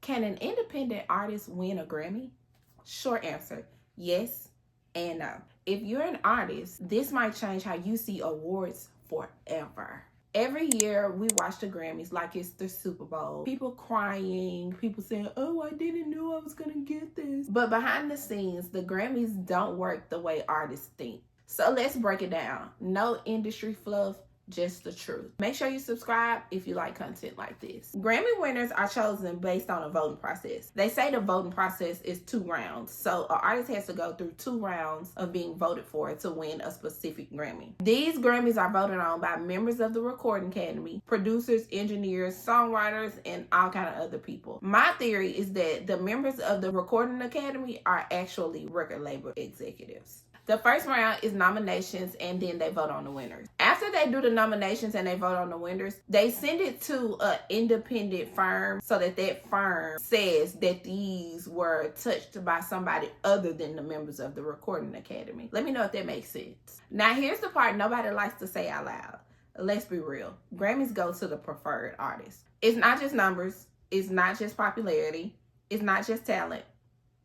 Can an independent artist win a Grammy? Short answer, yes and no. If you're an artist, this might change how you see awards forever. Every year we watch the Grammys like it's the Super Bowl. People crying, people saying, oh, I didn't know I was gonna get this. But behind the scenes, the Grammys don't work the way artists think. So let's break it down. No industry fluff, just the truth. Make sure you subscribe if you like content like this. Grammy winners are chosen based on a voting process. They say the voting process is 2 rounds. So an artist has to go through 2 rounds of being voted for to win a specific Grammy. These Grammys are voted on by members of the Recording Academy, producers, engineers, songwriters, and all kind of other people. My theory is that the members of the Recording Academy are actually record label executives. The first round is nominations, and then they vote on the winners. After they do the nominations and they vote on the winners, they send it to an independent firm so that that firm says that these were touched by somebody other than the members of the Recording Academy. Let me know if that makes sense. Now, here's the part nobody likes to say out loud. Let's be real. Grammys go to the preferred artist. It's not just numbers. It's not just popularity. It's not just talent.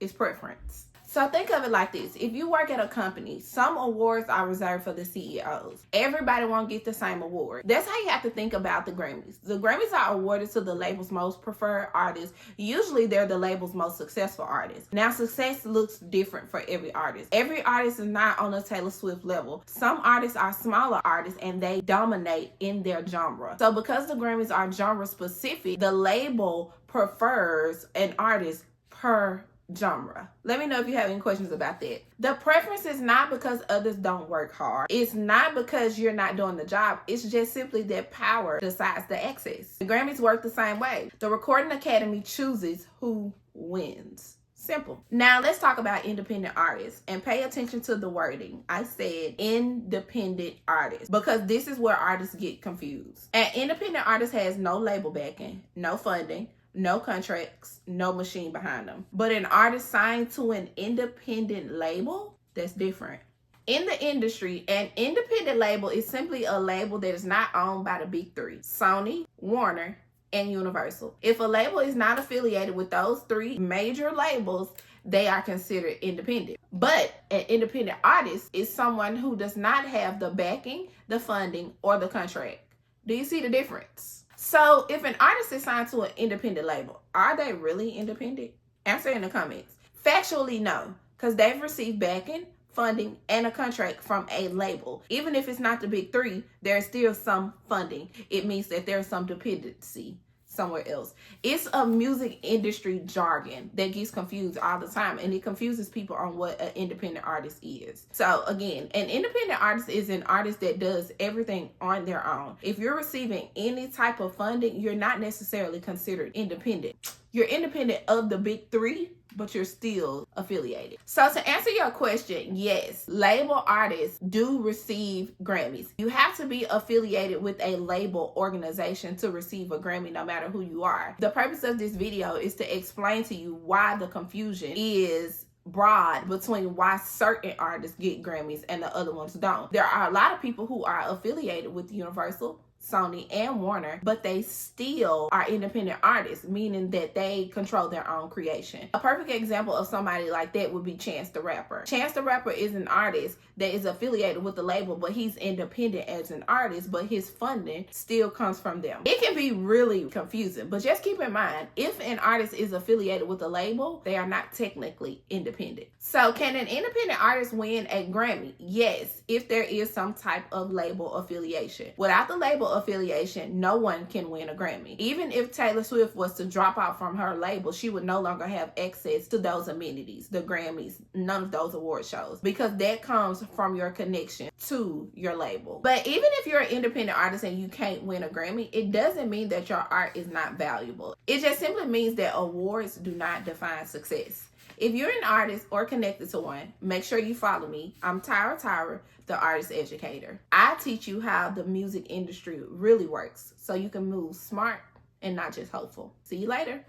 It's preference. So think of it like this. If you work at a company, some awards are reserved for the CEOs. Everybody won't get the same award. That's how you have to think about the Grammys. The Grammys are awarded to the label's most preferred artists. Usually they're the label's most successful artists. Now, success looks different for every artist. Every artist is not on a Taylor Swift level. Some artists are smaller artists and they dominate in their genre. So because the Grammys are genre specific, the label prefers an artist per genre. Let me know if you have any questions about that. The preference is not because others don't work hard. It's not because you're not doing the job. It's just simply that power decides the access. The Grammys work the same way. The Recording Academy chooses who wins. Simple. Now let's talk about independent artists and pay attention to the wording. I said independent artists because this is where artists get confused. An independent artist has no label backing, no funding, no contracts, no machine behind them. But an artist signed to an independent label, that's different. In the industry, an independent label is simply a label that is not owned by the big 3, Sony, Warner, and Universal. If a label is not affiliated with those 3 major labels, they are considered independent. But an independent artist is someone who does not have the backing, the funding, or the contract. Do you see the difference? So if an artist is signed to an independent label, are they really independent? Answer in the comments. Factually, no, because they've received backing, funding, and a contract from a label. Even if it's not the big 3, there's still some funding. It means that there's some dependency somewhere else. It's a music industry jargon that gets confused all the time, and it confuses people on what an independent artist is. So again, an independent artist is an artist that does everything on their own. If you're receiving any type of funding, you're not necessarily considered independent. You're independent of the big 3, but you're still affiliated. So to answer your question, yes, label artists do receive Grammys. You have to be affiliated with a label organization to receive a Grammy, no matter who you are. The purpose of this video is to explain to you why the confusion is broad between why certain artists get Grammys and the other ones don't. There are a lot of people who are affiliated with Universal, Sony, and Warner, but they still are independent artists, meaning that they control their own creation. A perfect example of somebody like that would be Chance the Rapper. Chance the Rapper is an artist that is affiliated with the label, but he's independent as an artist, but his funding still comes from them. It can be really confusing, but just keep in mind, if an artist is affiliated with a label, they are not technically independent. So can an independent artist win a Grammy? Yes, if there is some type of label affiliation. Without the label affiliation, no one can win a Grammy. Even if Taylor Swift was to drop out from her label, she would no longer have access to those amenities, the Grammys, none of those award shows, because that comes from your connection to your label. But even if you're an independent artist and you can't win a Grammy, it doesn't mean that your art is not valuable. It just simply means that awards do not define success. If you're an artist or connected to one, make sure you follow me. I'm Tyra, the artist educator. I teach you how the music industry really works so you can move smart and not just hopeful. See you later.